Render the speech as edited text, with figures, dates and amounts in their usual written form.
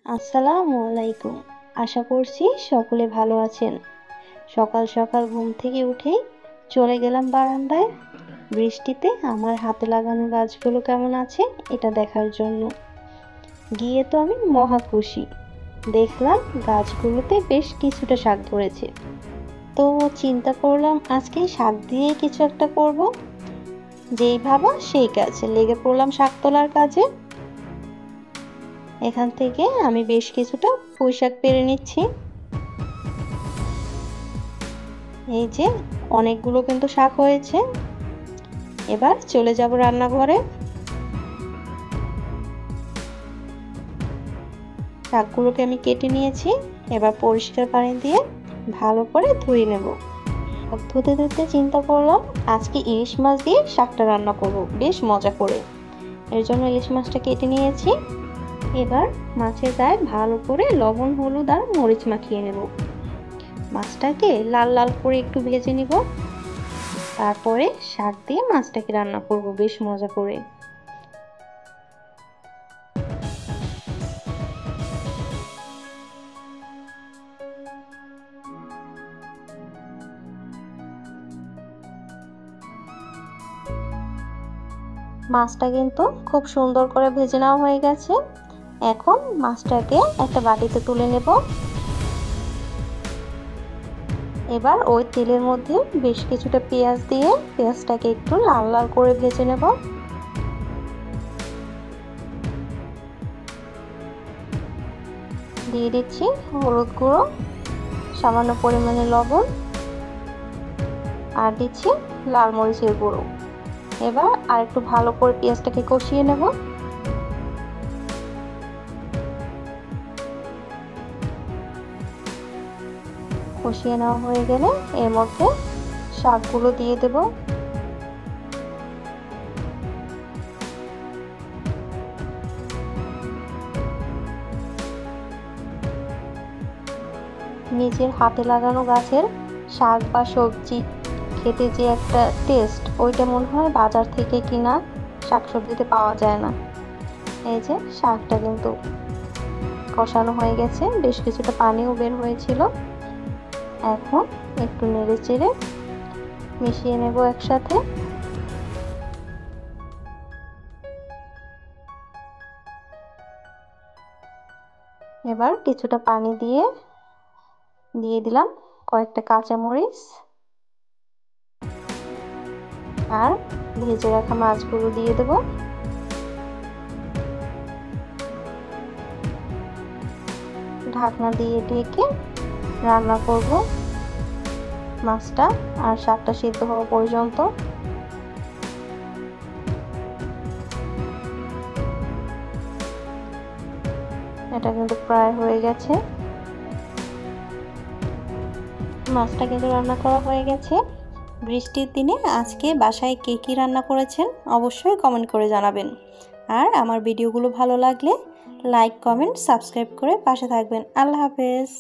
আসসালামু আলাইকুম। আশা করছি সকলে ভালো আছেন। সকাল সকাল ঘুম থেকে উঠেই চলে গেলাম বারান্দায় বৃষ্টিতে আমার হাতে লাগানো গাছগুলো কেমন আছে এটা দেখার জন্য। গিয়ে তো আমি মহা খুশি। দেখলাম গাছগুলোতে বেশ কিছুটা শাক ধরেছে। তো চিন্তা করলাম আজকে শাক দিয়ে কিছু একটা করব। যেই ভাবা সেই কাজ, লেগে পড়লাম শাক তোলার কাজে। এখান থেকে আমি বেশ কিছুটা পুঁই শাক পেরে নিচ্ছি। এই যে অনেকগুলো কিন্তু শাক হয়েছে। এবার চলে যাব রান্নাঘরে। শাকগুলোকে আমি কেটে নিয়েছি। এবার পরিষ্কার পানি দিয়ে ভালো করে ধুয়ে নেব। ধুতে ধুতে চিন্তা করলাম আজকে ইলিশ মাছ দিয়ে শাকটা রান্না করব বেশ মজা করে। এর জন্য ইলিশ মাছটা কেটে নিয়েছি। এবার মাছের গায়ে ভালো করে লবণ, হলুদ আর মরিচ মাখিয়ে নেব। মাছটাকে লাল লাল করে একটু ভেজে নিব। তারপরে শাক দিয়ে মাছটাকে রান্না করব বেশ মজা করে। মাছটা কিন্তু খুব সুন্দর করে ভেজে নেওয়া হয়ে গেছে। এখন মাছটাকে একটা বাটিতে তুলে নেব। এবার ওই তেলের মধ্যে বেশ কিছুটা পেঁয়াজ দিয়ে পেঁয়াজটাকে একটু লাল লাল করে ভেজে নেব। দিয়ে দিচ্ছি হলুদ গুঁড়ো, সামান্য পরিমাণে লবণ আর দিচ্ছি লাল মরিচের গুঁড়ো। এবার আর একটু ভালো করে পেঁয়াজটাকে কষিয়ে নেব। কষিয়ে নেওয়া হয়ে গেলে এর মধ্যে শাকগুলো দিয়ে দেব। নিজের হাতে লাগানো গাছের শাক বা সবজি খেতে যে একটা টেস্ট, ওইটা মনে হয় বাজার থেকে কিনা শাকসবজিতে পাওয়া যায় না। এই যে শাকটা কিন্তু কষানো হয়ে গেছে, বেশ কিছুটা পানিও বের হয়েছিল। এখন একটু নেড়ে চেড়ে মিশিয়ে নেব একসাথে। এবার কিছুটা পানি দিয়ে দিলাম কয়েকটা কাঁচামরিচ আর ভেজে রাখা মাছগুলো দিয়ে দেব। ঢাকনা দিয়ে ঢেকে রান্না করব মাছটা আর শাকটা সিদ্ধ হওয়া পর্যন্ত। এটা কিন্তু প্রায় হয়ে গেছে। মাছটা কিন্তু রান্না করা হয়ে গেছে। বৃষ্টির দিনে আজকে বাসায় কে কী রান্না করেছেন অবশ্যই কমেন্ট করে জানাবেন। আর আমার ভিডিওগুলো ভালো লাগলে লাইক, কমেন্ট, সাবস্ক্রাইব করে পাশে থাকবেন। আল্লাহ হাফেজ।